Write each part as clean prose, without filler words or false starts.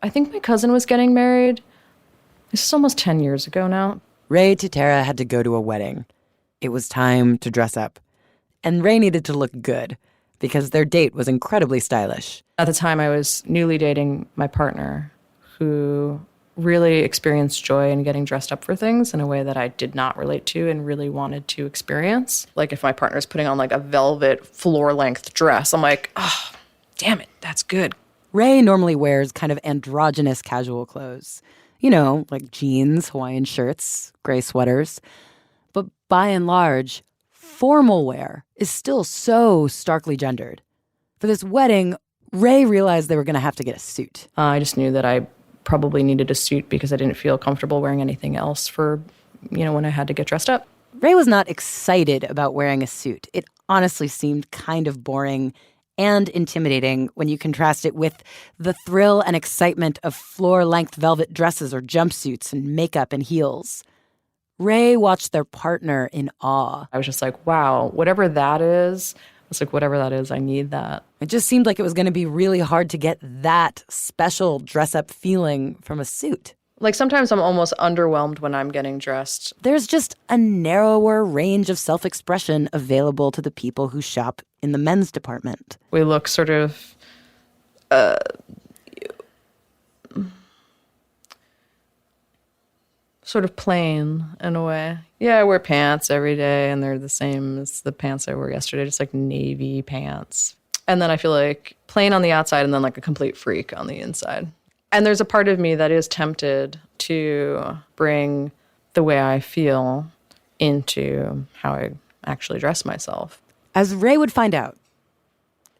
I think my cousin was getting married. This is almost 10 years ago now. Ray Titera had to go to a wedding. It was time to dress up. And Ray needed to look good because their date was incredibly stylish. At the time, I was newly dating my partner who really experienced joy in getting dressed up for things in a way that I did not relate to and really wanted to experience. Like if my partner's putting on like a velvet floor-length dress, I'm like, oh, damn it, that's good. Ray normally wears kind of androgynous casual clothes. You know, like jeans, Hawaiian shirts, gray sweaters. But by and large, formal wear is still so starkly gendered. For this wedding, Ray realized they were going to have to get a suit. I just knew that I probably needed a suit because I didn't feel comfortable wearing anything else for, when I had to get dressed up. Ray was not excited about wearing a suit. It honestly seemed kind of boring and intimidating when you contrast it with the thrill and excitement of floor-length velvet dresses or jumpsuits and makeup and heels. Ray watched their partner in awe. I was just like, wow, whatever that is, whatever that is, I need that. It just seemed like it was going to be really hard to get that special dress-up feeling from a suit. Like sometimes I'm almost underwhelmed when I'm getting dressed. There's just a narrower range of self-expression available to the people who shop in the men's department. We look sort of plain in a way. Yeah, I wear pants every day and they're the same as the pants I wore yesterday, just like navy pants. And then I feel like plain on the outside and then like a complete freak on the inside. And there's a part of me that is tempted to bring the way I feel into how I actually dress myself. As Ray would find out,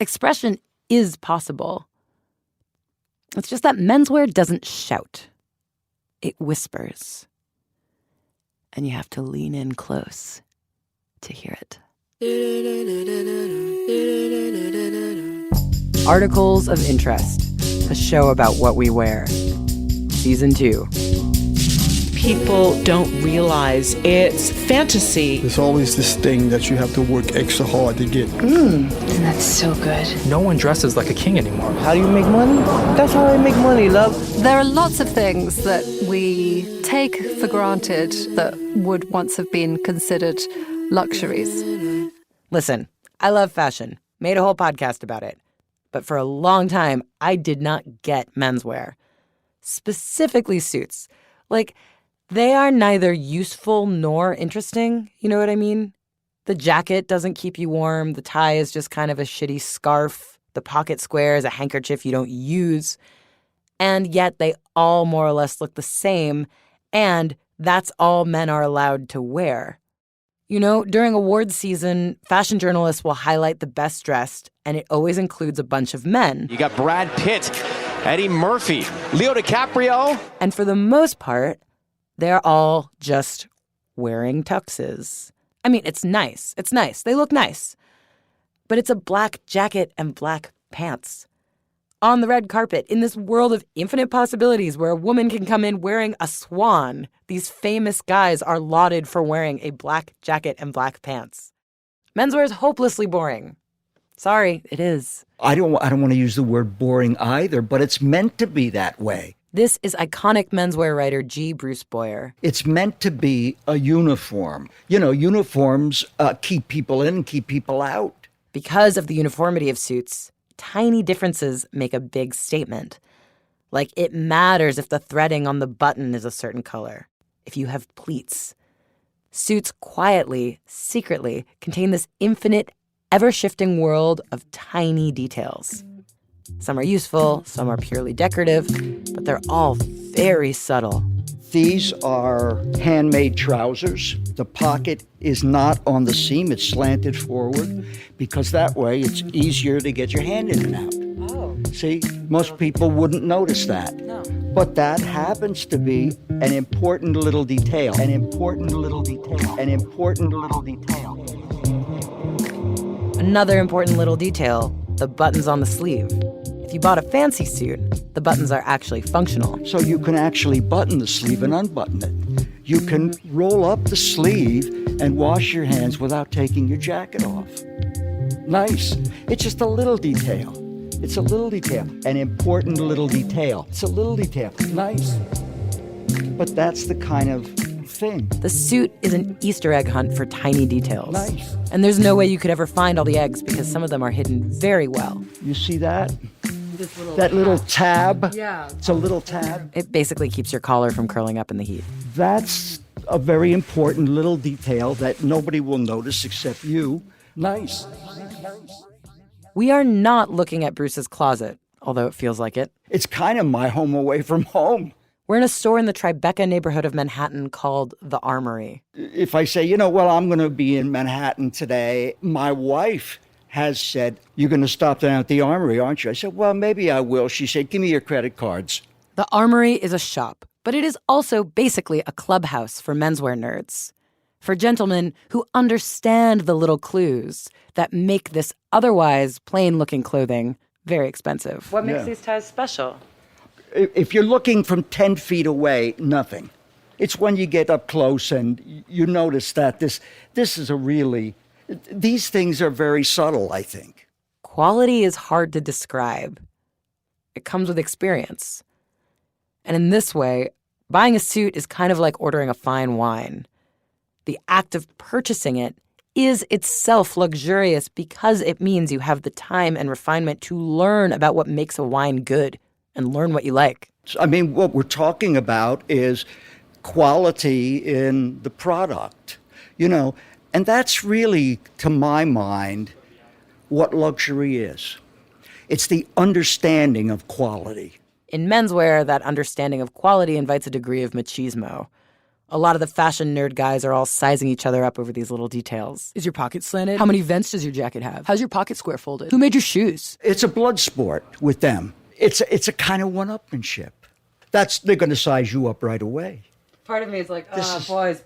expression is possible. It's just that menswear doesn't shout. It whispers. And you have to lean in close to hear it. Articles of Interest, a show about what we wear. Season 2. People don't realize it's fantasy. There's always this thing that you have to work extra hard to get. And that's so good. No one dresses like a king anymore. How do you make money? That's how I make money, love. There are lots of things that we take for granted that would once have been considered luxuries. Listen, I love fashion. Made a whole podcast about it. But for a long time, I did not get menswear. Specifically suits. Like, they are neither useful nor interesting, you know what I mean? The jacket doesn't keep you warm, the tie is just kind of a shitty scarf, the pocket square is a handkerchief you don't use, and yet they all more or less look the same, and that's all men are allowed to wear. You know, during awards season, fashion journalists will highlight the best dressed, and it always includes a bunch of men. You got Brad Pitt, Eddie Murphy, Leo DiCaprio. And for the most part, they're all just wearing tuxes. I mean, it's nice. It's nice. They look nice. But it's a black jacket and black pants. On the red carpet, in this world of infinite possibilities where a woman can come in wearing a swan, these famous guys are lauded for wearing a black jacket and black pants. Menswear is hopelessly boring. Sorry, it is. I don't want to use the word boring either, but it's meant to be that way. This is iconic menswear writer G. Bruce Boyer. It's meant to be a uniform. You know, uniforms keep people in, keep people out. Because of the uniformity of suits, tiny differences make a big statement. Like, it matters if the threading on the button is a certain color, if you have pleats. Suits quietly, secretly, contain this infinite, ever-shifting world of tiny details. Some are useful, some are purely decorative, but they're all very subtle. These are handmade trousers. The pocket is not on the seam, it's slanted forward, because that way it's easier to get your hand in and out. Oh. See, most people wouldn't notice that. No. But that happens to be an important little detail. An important little detail. An important little detail. Another important little detail, the buttons on the sleeve. If you bought a fancy suit, the buttons are actually functional. So you can actually button the sleeve and unbutton it. You can roll up the sleeve and wash your hands without taking your jacket off. Nice. It's just a little detail. It's a little detail, an important little detail. It's a little detail. Nice. But that's the kind of thing. The suit is an Easter egg hunt for tiny details. Nice. And there's no way you could ever find all the eggs because some of them are hidden very well. You see that? That little tab? Yeah. It's a little tab. It basically keeps your collar from curling up in the heat. That's a very important little detail that nobody will notice except you. Nice. We are not looking at Bruce's closet, although it feels like it. It's kind of my home away from home. We're in a store in the Tribeca neighborhood of Manhattan called The Armory. If I say, I'm going to be in Manhattan today, my wife has said, you're going to stop down at the Armory, aren't you? I said, well, maybe I will. She said, give me your credit cards. The Armory is a shop, but it is also basically a clubhouse for menswear nerds. For gentlemen who understand the little clues that make this otherwise plain-looking clothing very expensive. What makes these ties special? If you're looking from 10 feet away, nothing. It's when you get up close and you notice that this is these things are very subtle, I think. Quality is hard to describe. It comes with experience. And in this way, buying a suit is kind of like ordering a fine wine. The act of purchasing it is itself luxurious because it means you have the time and refinement to learn about what makes a wine good and learn what you like. I mean, what we're talking about is quality in the product, and that's really, to my mind, what luxury is. It's the understanding of quality. In menswear, that understanding of quality invites a degree of machismo. A lot of the fashion nerd guys are all sizing each other up over these little details. Is your pocket slanted? How many vents does your jacket have? How's your pocket square folded? Who made your shoes? It's a blood sport with them. It's a kind of one-upmanship. They're going to size you up right away. Part of me is like,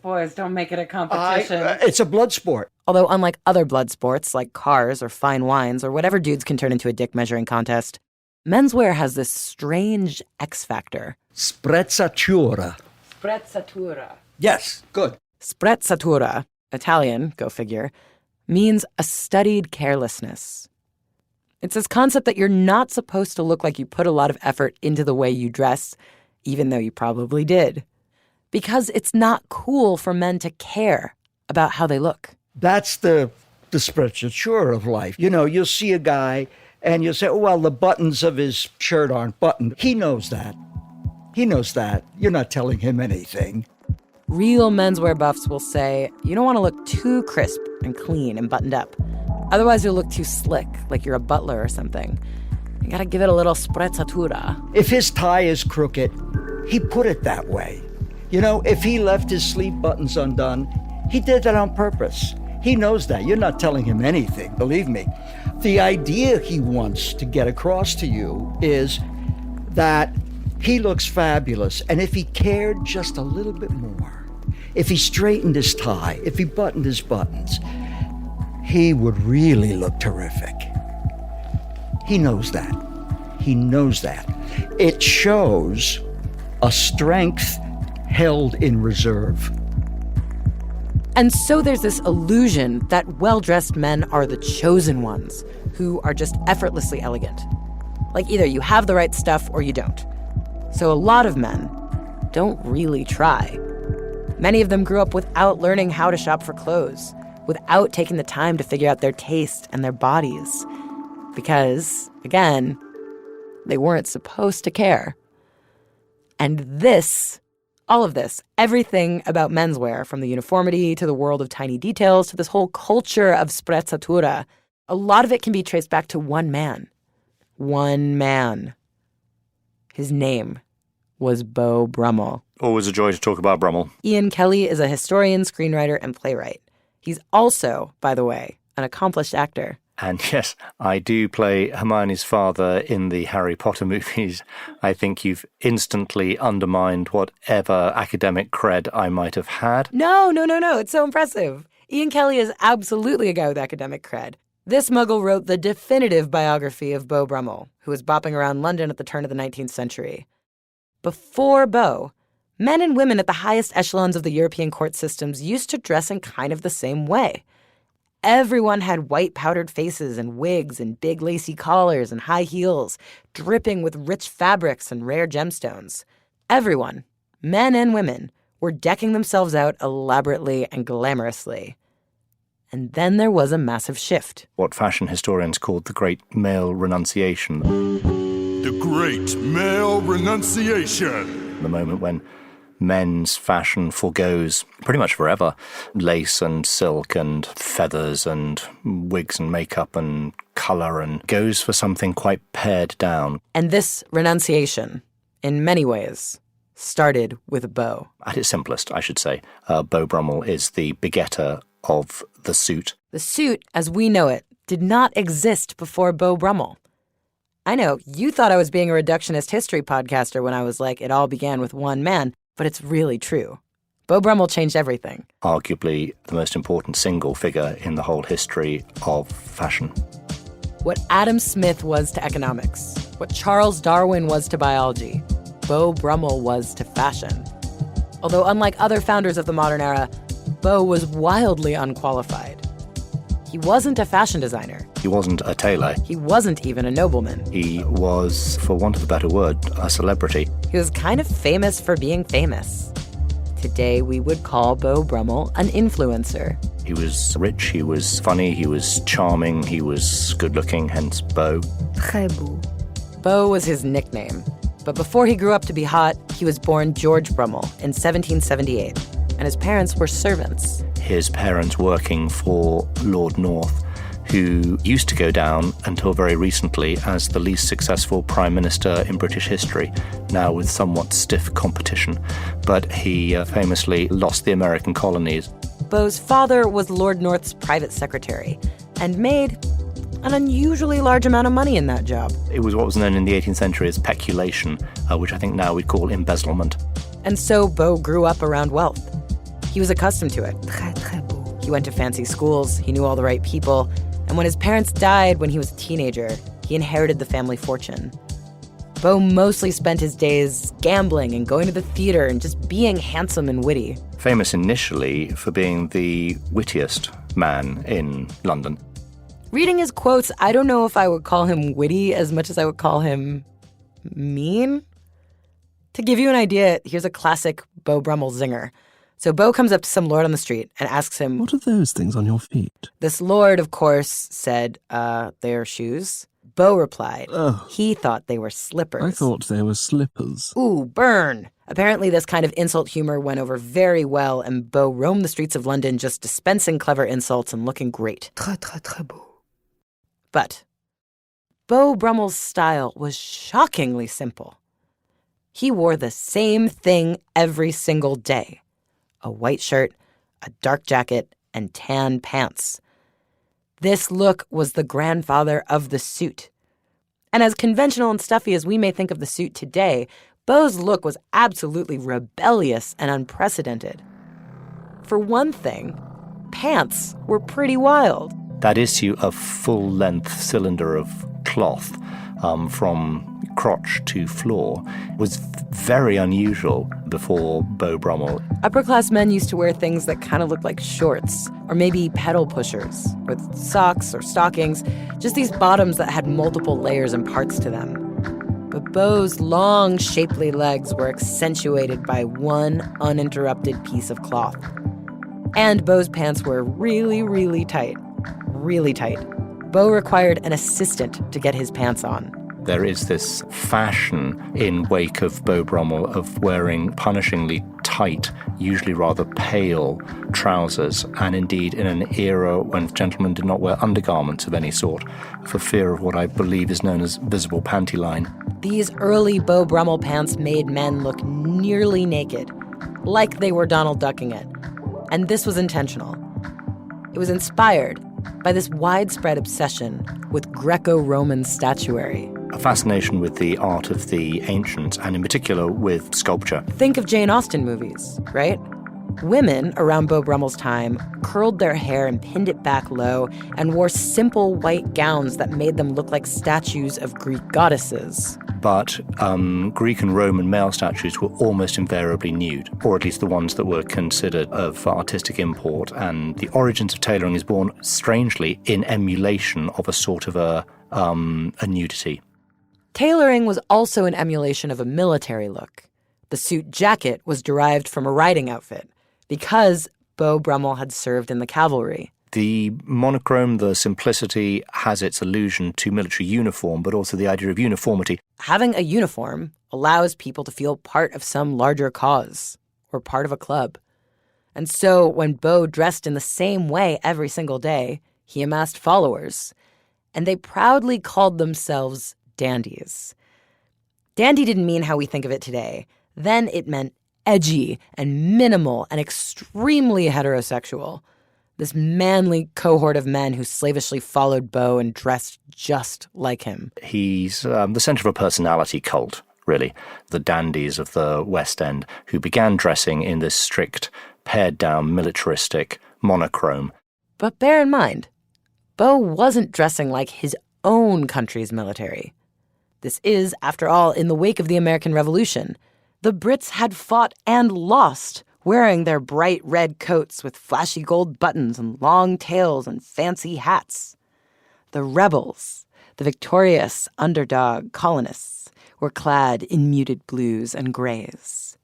boys, don't make it a competition. It's a blood sport. Although unlike other blood sports like cars or fine wines or whatever dudes can turn into a dick measuring contest, menswear has this strange X factor. Sprezzatura. Sprezzatura. Yes, good. Sprezzatura, Italian, go figure, means a studied carelessness. It's this concept that you're not supposed to look like you put a lot of effort into the way you dress, even though you probably did. Because it's not cool for men to care about how they look. That's the sprezzatura of life. You'll see a guy and you'll say, oh, well, the buttons of his shirt aren't buttoned. He knows that. You're not telling him anything. Real menswear buffs will say, you don't want to look too crisp and clean and buttoned up. Otherwise, you'll look too slick, like you're a butler or something. You gotta give it a little sprezzatura. If his tie is crooked, he put it that way. If he left his sleeve buttons undone, he did that on purpose. He knows that. You're not telling him anything, believe me. The idea he wants to get across to you is that he looks fabulous, and if he cared just a little bit more, if he straightened his tie, if he buttoned his buttons, he would really look terrific. He knows that. It shows a strength held in reserve. And so there's this illusion that well-dressed men are the chosen ones who are just effortlessly elegant. Like either you have the right stuff or you don't. So a lot of men don't really try. Many of them grew up without learning how to shop for clothes, without taking the time to figure out their taste and their bodies. Because, again, they weren't supposed to care. And this, all of this, everything about menswear, from the uniformity to the world of tiny details to this whole culture of sprezzatura, a lot of it can be traced back to one man. One man. His name was Beau Brummel. Always a joy to talk about Brummel. Ian Kelly is a historian, screenwriter, and playwright. He's also, by the way, an accomplished actor. And yes, I do play Hermione's father in the Harry Potter movies. I think you've instantly undermined whatever academic cred I might have had. No. It's so impressive. Ian Kelly is absolutely a guy with academic cred. This muggle wrote the definitive biography of Beau Brummel, who was bopping around London at the turn of the 19th century. Before Beau, men and women at the highest echelons of the European court systems used to dress in kind of the same way. Everyone had white powdered faces and wigs and big lacy collars and high heels, dripping with rich fabrics and rare gemstones. Everyone, men and women, were decking themselves out elaborately and glamorously. And then there was a massive shift. What fashion historians called the Great Male Renunciation. The Great Male Renunciation. The moment when men's fashion forgoes pretty much forever lace and silk and feathers and wigs and makeup and colour and goes for something quite pared down. And this renunciation, in many ways, started with a Beau. At its simplest, I should say, Beau Brummell is the begetter of the suit. The suit, as we know it, did not exist before Beau Brummell. I know, you thought I was being a reductionist history podcaster when I was like, it all began with one man, but it's really true. Beau Brummell changed everything. Arguably the most important single figure in the whole history of fashion. What Adam Smith was to economics, what Charles Darwin was to biology, Beau Brummell was to fashion. Although unlike other founders of the modern era, Beau was wildly unqualified. He wasn't a fashion designer. He wasn't a tailor. He wasn't even a nobleman. He was, for want of a better word, a celebrity. He was kind of famous for being famous. Today, we would call Beau Brummell an influencer. He was rich, he was funny, he was charming, he was good-looking, hence Beau. Très beau. Beau was his nickname. But before he grew up to be hot, he was born George Brummell in 1778, and his parents were servants. His parents working for Lord North, who used to go down until very recently as the least successful prime minister in British history, now with somewhat stiff competition. But he famously lost the American colonies. Beau's father was Lord North's private secretary and made an unusually large amount of money in that job. It was what was known in the 18th century as peculation, which I think now we'd call embezzlement. And so Beau grew up around wealth. He was accustomed to it. Très, très beau. He went to fancy schools, he knew all the right people, and when his parents died when he was a teenager, he inherited the family fortune. Beau mostly spent his days gambling and going to the theater and just being handsome and witty. Famous initially for being the wittiest man in London. Reading his quotes, I don't know if I would call him witty as much as I would call him mean. To give you an idea, here's a classic Beau Brummell zinger. So Beau comes up to some lord on the street and asks him, "What are those things on your feet?" This lord, of course, said, they're shoes. Beau replied, he thought they were slippers. I thought they were slippers. Ooh, burn. Apparently this kind of insult humor went over very well, and Beau roamed the streets of London just dispensing clever insults and looking great. Très, très, très beau. But Beau Brummell's style was shockingly simple. He wore the same thing every single day. A white shirt, a dark jacket, and tan pants. This look was the grandfather of the suit. And as conventional and stuffy as we may think of the suit today, Beau's look was absolutely rebellious and unprecedented. For one thing, pants were pretty wild. That issue of full-length cylinder of cloth from crotch to floor was very unusual before Beau Brummell. Upper-class men used to wear things that kind of looked like shorts, or maybe pedal pushers, with socks or stockings, just these bottoms that had multiple layers and parts to them. But Beau's long, shapely legs were accentuated by one uninterrupted piece of cloth. And Beau's pants were really, really tight. Really tight. Beau required an assistant to get his pants on. There is this fashion in wake of Beau Brummell of wearing punishingly tight, usually rather pale trousers, and indeed in an era when gentlemen did not wear undergarments of any sort for fear of what I believe is known as visible panty line. These early Beau Brummell pants made men look nearly naked, like they were Donald Ducking it. And this was intentional. It was inspired by this widespread obsession with Greco-Roman statuary. A fascination with the art of the ancients, and in particular with sculpture. Think of Jane Austen movies, right? Women around Beau Brummel's time curled their hair and pinned it back low and wore simple white gowns that made them look like statues of Greek goddesses. But Greek and Roman male statues were almost invariably nude, or at least the ones that were considered of artistic import. And the origins of tailoring is born, strangely, in emulation of a sort of a nudity. Tailoring was also an emulation of a military look. The suit jacket was derived from a riding outfit because Beau Brummel had served in the cavalry. The monochrome, the simplicity, has its allusion to military uniform, but also the idea of uniformity. Having a uniform allows people to feel part of some larger cause or part of a club. And so when Beau dressed in the same way every single day, he amassed followers. And they proudly called themselves dandies. Dandy didn't mean how we think of it today. Then it meant edgy and minimal and extremely heterosexual. This manly cohort of men who slavishly followed Beau and dressed just like him. He's the center of a personality cult, really. The dandies of the West End who began dressing in this strict, pared-down, militaristic monochrome. But bear in mind, Beau wasn't dressing like his own country's military. This is, after all, in the wake of the American Revolution. The Brits had fought and lost, wearing their bright red coats with flashy gold buttons and long tails and fancy hats. The rebels, the victorious underdog colonists, were clad in muted blues and grays.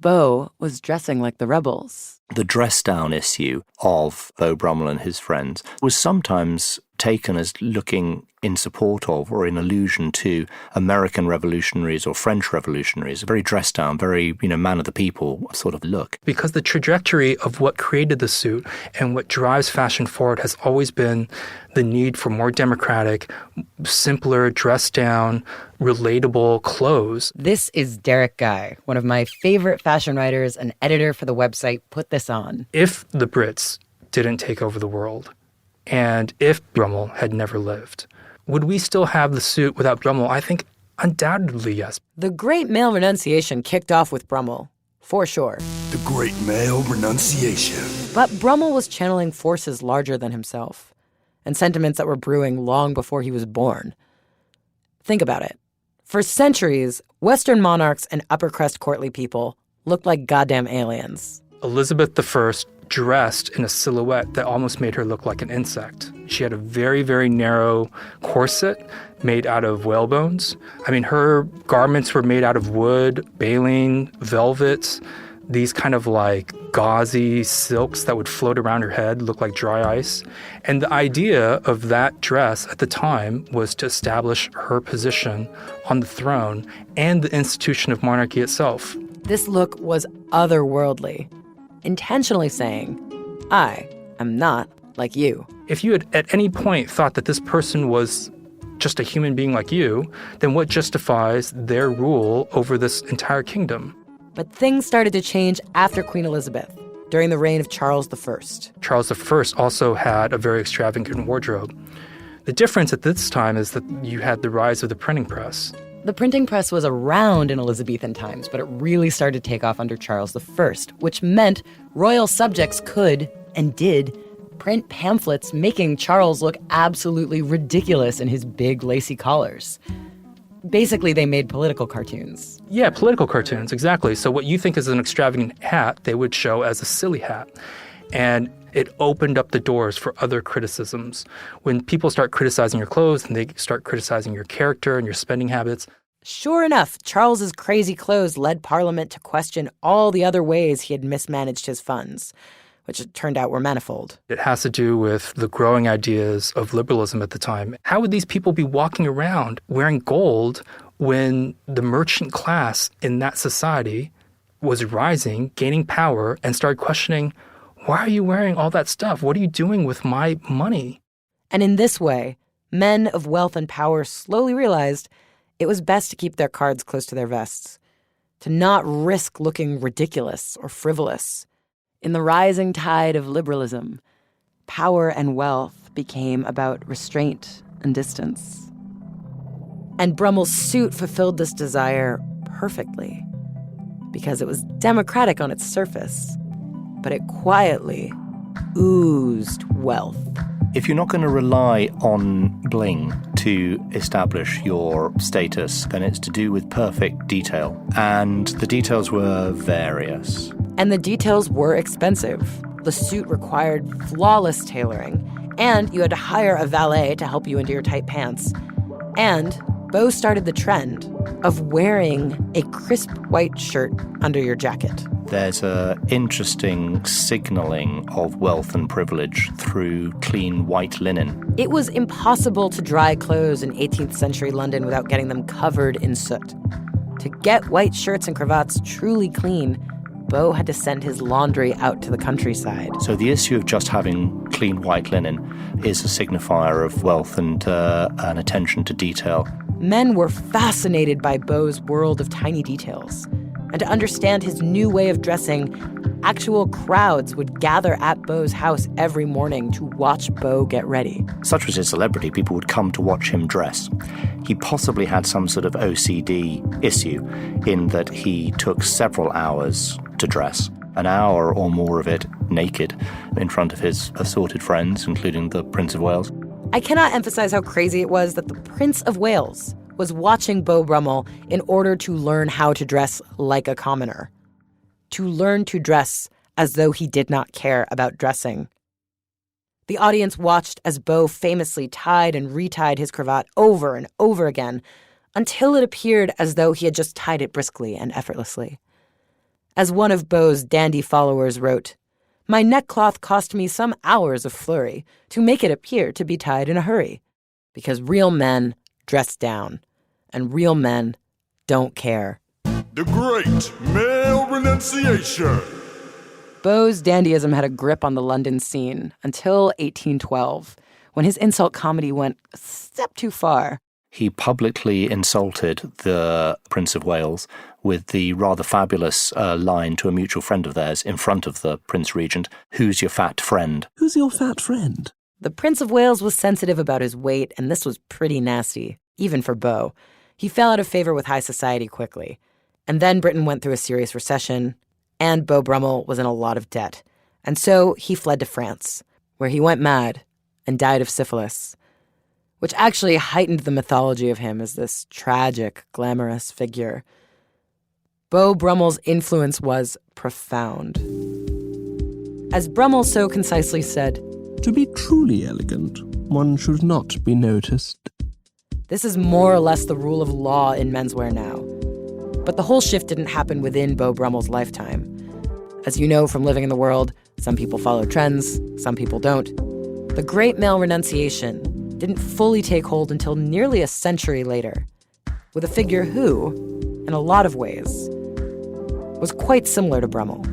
Beau was dressing like the rebels. The dress-down issue of Beau Brummel and his friends was sometimes taken as looking in support of or in allusion to American revolutionaries or French revolutionaries, a very dressed down, very, man of the people sort of look. Because the trajectory of what created the suit and what drives fashion forward has always been the need for more democratic, simpler, dressed down, relatable clothes. This is Derek Guy, one of my favorite fashion writers and editor for the website Put This On. If the Brits didn't take over the world, and if Brummel had never lived, would we still have the suit without Brummel? I think undoubtedly yes. The Great Male Renunciation kicked off with Brummel, for sure. The Great Male Renunciation. But Brummel was channeling forces larger than himself, and sentiments that were brewing long before he was born. Think about it. For centuries, Western monarchs and upper-crust courtly people looked like goddamn aliens. Elizabeth I dressed in a silhouette that almost made her look like an insect. She had a very, very narrow corset made out of whale bones. Her garments were made out of wood, baleen, velvet, these kind of like gauzy silks that would float around her head, look like dry ice. And the idea of that dress at the time was to establish her position on the throne and the institution of monarchy itself. This look was otherworldly, intentionally saying, I am not like you. If you had at any point thought that this person was just a human being like you, then what justifies their rule over this entire kingdom? But things started to change after Queen Elizabeth, during the reign of Charles I. Charles I also had a very extravagant wardrobe. The difference at this time is that you had the rise of the printing press. The printing press was around in Elizabethan times, but it really started to take off under Charles I, which meant royal subjects could, and did, print pamphlets making Charles look absolutely ridiculous in his big lacy collars. Basically, they made political cartoons. Yeah, political cartoons, exactly. So what you think is an extravagant hat, they would show as a silly hat. And it opened up the doors for other criticisms. When people start criticizing your clothes and they start criticizing your character and your spending habits. Sure enough, Charles's crazy clothes led Parliament to question all the other ways he had mismanaged his funds, which it turned out were manifold. It has to do with the growing ideas of liberalism at the time. How would these people be walking around wearing gold when the merchant class in that society was rising, gaining power, and started questioning, why are you wearing all that stuff? What are you doing with my money? And in this way, men of wealth and power slowly realized it was best to keep their cards close to their vests, to not risk looking ridiculous or frivolous. In the rising tide of liberalism, power and wealth became about restraint and distance. And Brummel's suit fulfilled this desire perfectly, because it was democratic on its surface, but it quietly oozed wealth. If you're not going to rely on bling to establish your status, then it's to do with perfect detail. And the details were various. And the details were expensive. The suit required flawless tailoring, and you had to hire a valet to help you into your tight pants. And Beau started the trend of wearing a crisp white shirt under your jacket. There's an interesting signaling of wealth and privilege through clean white linen. It was impossible to dry clothes in 18th century London without getting them covered in soot. To get white shirts and cravats truly clean, Beau had to send his laundry out to the countryside. So the issue of just having clean white linen is a signifier of wealth and an attention to detail. Men were fascinated by Beau's world of tiny details. And to understand his new way of dressing, actual crowds would gather at Beau's house every morning to watch Beau get ready. Such was his celebrity, people would come to watch him dress. He possibly had some sort of OCD issue in that he took several hours to dress, an hour or more of it naked in front of his assorted friends, including the Prince of Wales. I cannot emphasize how crazy it was that the Prince of Wales was watching Beau Brummel in order to learn how to dress like a commoner, to learn to dress as though he did not care about dressing. The audience watched as Beau famously tied and retied his cravat over and over again until it appeared as though he had just tied it briskly and effortlessly. As one of Beau's dandy followers wrote, "My neckcloth cost me some hours of flurry to make it appear to be tied in a hurry, because real men dress down, and real men don't care." The great male renunciation. Beau's dandyism had a grip on the London scene until 1812, when his insult comedy went a step too far. He publicly insulted the Prince of Wales with the rather fabulous line to a mutual friend of theirs in front of the Prince Regent, "Who's your fat friend?" Who's your fat friend? The Prince of Wales was sensitive about his weight, and this was pretty nasty, even for Beau. He fell out of favor with high society quickly. And then Britain went through a serious recession, and Beau Brummel was in a lot of debt. And so he fled to France, where he went mad and died of syphilis, which actually heightened the mythology of him as this tragic, glamorous figure. Beau Brummel's influence was profound. As Brummel so concisely said, "To be truly elegant, one should not be noticed." This is more or less the rule of law in menswear now. But the whole shift didn't happen within Beau Brummel's lifetime. As you know from living in the world, some people follow trends, some people don't. The great male renunciation didn't fully take hold until nearly a century later, with a figure who, in a lot of ways, was quite similar to Brummel,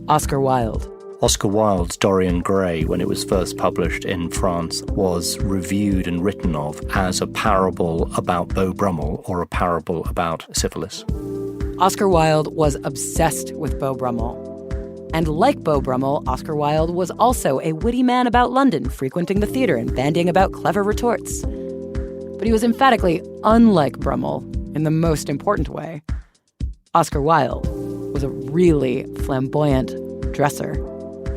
Oscar Wilde. Oscar Wilde's Dorian Gray, when it was first published in France, was reviewed and written of as a parable about Beau Brummel or a parable about syphilis. Oscar Wilde was obsessed with Beau Brummel. And like Beau Brummel, Oscar Wilde was also a witty man about London, frequenting the theater and bandying about clever retorts. But he was emphatically unlike Brummel in the most important way. Oscar Wilde was a really flamboyant dresser.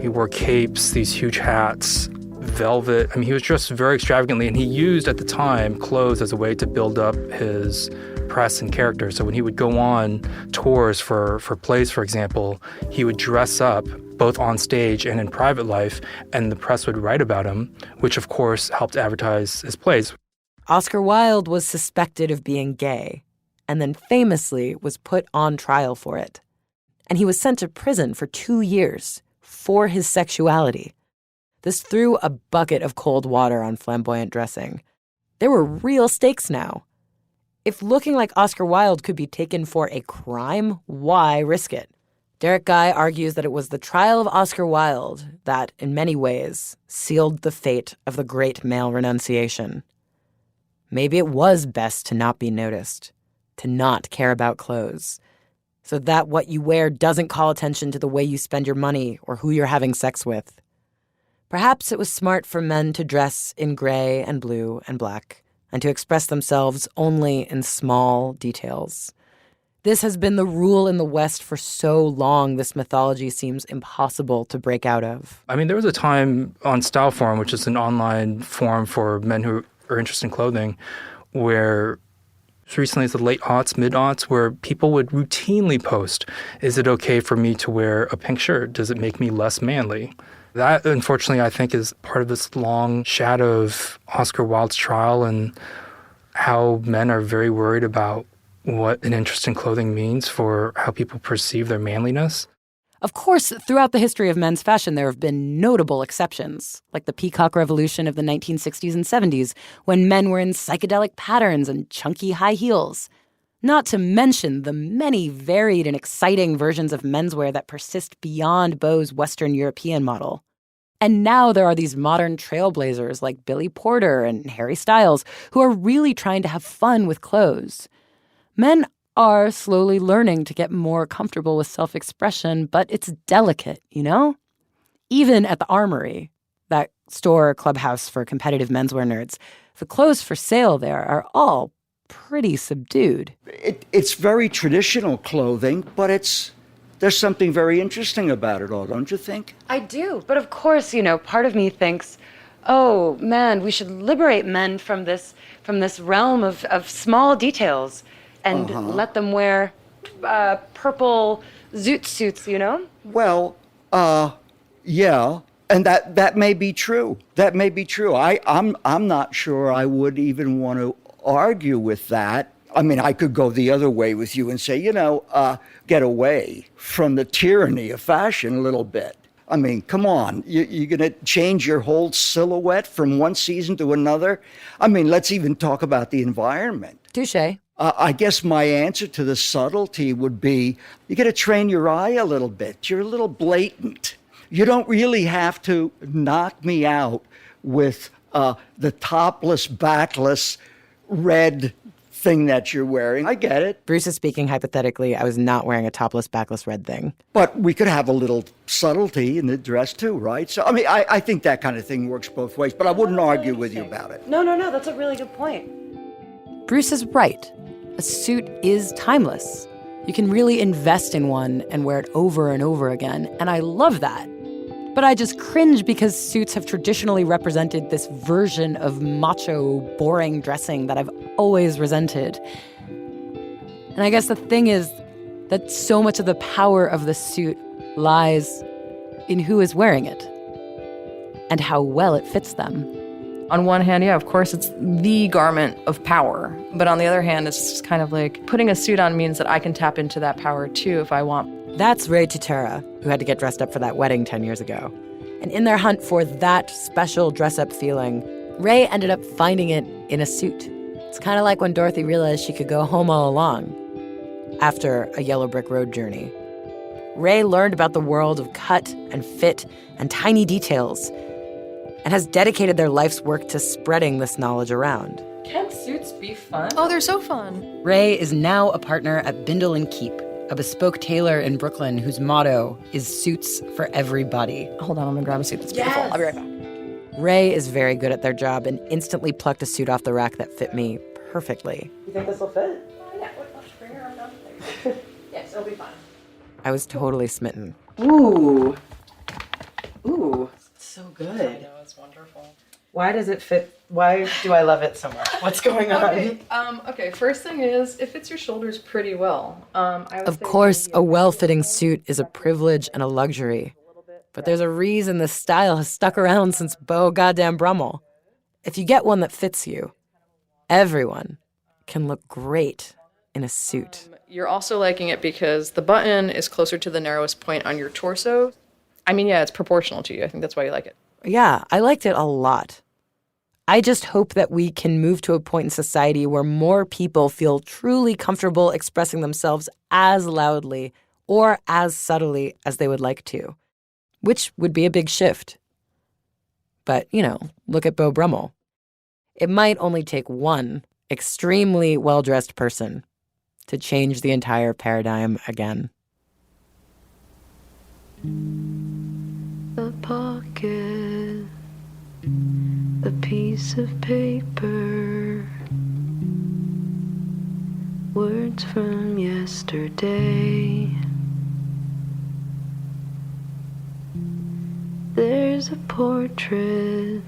He wore capes, these huge hats, velvet. I mean, he was dressed very extravagantly, and he used at the time clothes as a way to build up his press and character. So when he would go on tours for plays, for example, he would dress up both on stage and in private life, and the press would write about him, which of course helped advertise his plays. Oscar Wilde was suspected of being gay, and then famously was put on trial for it. And he was sent to prison for 2 years for his sexuality. This threw a bucket of cold water on flamboyant dressing. There were real stakes now. If looking like Oscar Wilde could be taken for a crime, why risk it? Derek Guy argues that it was the trial of Oscar Wilde that, in many ways, sealed the fate of the great male renunciation. Maybe it was best to not be noticed, to not care about clothes, so that what you wear doesn't call attention to the way you spend your money or who you're having sex with. Perhaps it was smart for men to dress in gray and blue and black, and to express themselves only in small details. This has been the rule in the West for so long, this mythology seems impossible to break out of. I mean, there was a time on Style Forum, which is an online forum for men who are interested in clothing, where as recently as the late aughts, mid-aughts, where people would routinely post, is it okay for me to wear a pink shirt? Does it make me less manly? That, unfortunately, I think is part of this long shadow of Oscar Wilde's trial and how men are very worried about what an interest in clothing means for how people perceive their manliness. Of course, throughout the history of men's fashion, there have been notable exceptions, like the Peacock Revolution of the 1960s and 70s, when men were in psychedelic patterns and chunky high heels. Not to mention the many varied and exciting versions of menswear that persist beyond Beau's Western European model. And now there are these modern trailblazers like Billy Porter and Harry Styles who are really trying to have fun with clothes. Men are slowly learning to get more comfortable with self-expression, but it's delicate, you know? Even at the Armory, that store clubhouse for competitive menswear nerds, the clothes for sale there are all pretty subdued. It's very traditional clothing, but there's something very interesting about it all, don't you think? I do, but of course, part of me thinks, oh, man, we should liberate men from this realm of small details and let them wear purple zoot suits, Well, yeah, and that may be true. That may be true. I'm not sure I would even want to argue with that. I mean, I could go the other way with you and say, get away from the tyranny of fashion a little bit. I mean, come on, you're going to change your whole silhouette from one season to another? I mean, let's even talk about the environment. Touché. I guess my answer to the subtlety would be, you got to train your eye a little bit. You're a little blatant. You don't really have to knock me out with the topless, backless, red thing that you're wearing. I get it. Bruce is speaking hypothetically. I was not wearing a topless, backless red thing. But we could have a little subtlety in the dress too, right? So, I mean, I think that kind of thing works both ways, but I wouldn't argue with you about it. No, that's a really good point. Bruce is right. A suit is timeless. You can really invest in one and wear it over and over again, and I love that. But I just cringe because suits have traditionally represented this version of macho, boring dressing that I've always resented. And I guess the thing is that so much of the power of the suit lies in who is wearing it and how well it fits them. On one hand, yeah, of course, it's the garment of power. But on the other hand, it's just kind of like putting a suit on means that I can tap into that power too if I want. That's Ray Tutera, who had to get dressed up for that wedding 10 years ago. And in their hunt for that special dress-up feeling, Ray ended up finding it in a suit. It's kind of like when Dorothy realized she could go home all along after a yellow brick road journey. Ray learned about the world of cut and fit and tiny details and has dedicated their life's work to spreading this knowledge around. Can't suits be fun? Oh, they're so fun. Ray is now a partner at Bindle & Keep, a bespoke tailor in Brooklyn whose motto is suits for everybody. Hold on, I'm gonna grab a suit that's beautiful. I'll be right back. Ray is very good at their job and instantly plucked a suit off the rack that fit me perfectly. You think this will fit? Yeah, let's bring her around. Yes, it'll be fine. I was totally smitten. Ooh. It's so good. I know, it's wonderful. Why does it fit? Why do I love it so much? What's going on? Okay, first thing is, it fits your shoulders pretty well. Of course, a well-fitting suit is a privilege and a luxury. But there's a reason this style has stuck around since Beau goddamn Brummel. If you get one that fits you, everyone can look great in a suit. You're also liking it because the button is closer to the narrowest point on your torso. I mean, yeah, it's proportional to you. I think that's why you like it. Yeah, I liked it a lot. I just hope that we can move to a point in society where more people feel truly comfortable expressing themselves as loudly or as subtly as they would like to, which would be a big shift. But, look at Beau Brummel. It might only take one extremely well-dressed person to change the entire paradigm again. The pocket, the piece of paper, Words from yesterday. There's a portrait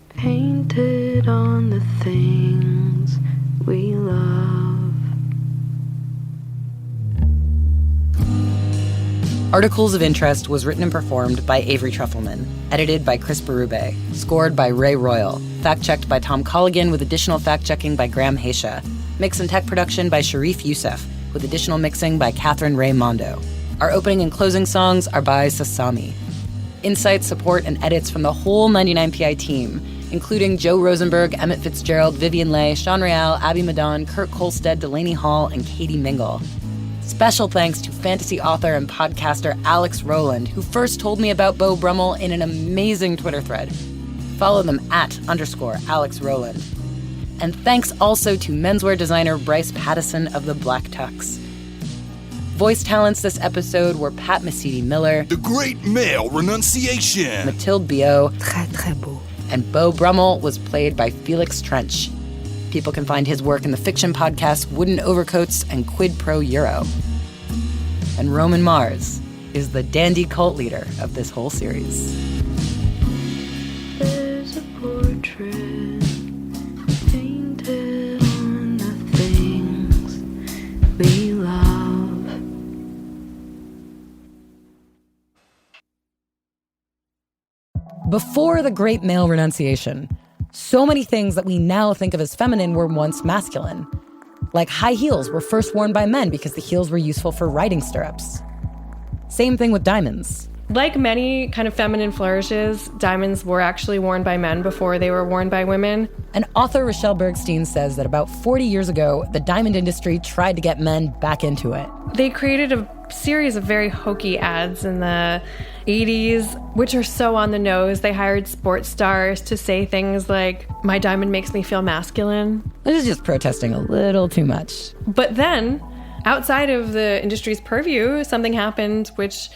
painted on the things we love. Articles of Interest was written and performed by Avery Trufelman, edited by Chris Berube, scored by Ray Royal, fact-checked by Tom Colligan with additional fact-checking by Graham Haysha, mix and tech production by Sharif Youssef, with additional mixing by Catherine Ray Mondo. Our opening and closing songs are by Sasami. Insights, support, and edits from the whole 99PI team, including Joe Rosenberg, Emmett Fitzgerald, Vivian Leigh, Sean Real, Abby Madon, Kurt Kolstad, Delaney Hall, and Katie Mingle. Special thanks to fantasy author and podcaster Alex Rowland, who first told me about Beau Brummel in an amazing Twitter thread. Follow them @_Alex Rowland. And thanks also to menswear designer Bryce Pattison of the Black Tux. Voice talents this episode were Pat Mesiti-Miller, The Great Male Renunciation, Mathilde Biot, Très, très beau. and Beau Brummel was played by Felix Trench. People can find his work in the fiction podcasts Wooden Overcoats and Quid Pro Euro. And Roman Mars is the dandy cult leader of this whole series. There's a portrait painted on the things we love. Before the Great Male Renunciation, so many things that we now think of as feminine were once masculine. Like high heels were first worn by men because the heels were useful for riding stirrups. Same thing with diamonds. Like many kind of feminine flourishes, diamonds were actually worn by men before they were worn by women. And author Rochelle Bergstein says that about 40 years ago, the diamond industry tried to get men back into it. They created a series of very hokey ads in the 80s, which are so on the nose. They hired sports stars to say things like, "My diamond makes me feel masculine." This is just protesting a little too much. But then, outside of the industry's purview, something happened which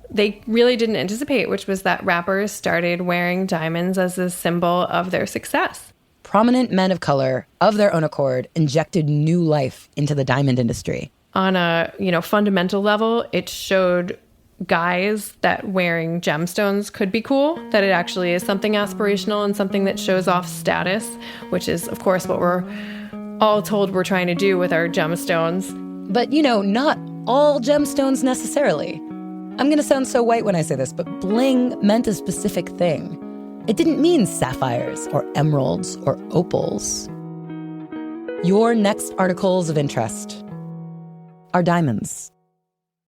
they really didn't anticipate, which was that rappers started wearing diamonds as a symbol of their success. Prominent men of color, of their own accord, injected new life into the diamond industry. On a, fundamental level, it showed guys that wearing gemstones could be cool, that it actually is something aspirational and something that shows off status, which is, of course, what we're all told we're trying to do with our gemstones. But, not all gemstones necessarily. I'm going to sound so white when I say this, but bling meant a specific thing. It didn't mean sapphires or emeralds or opals. Your next articles of interest are diamonds.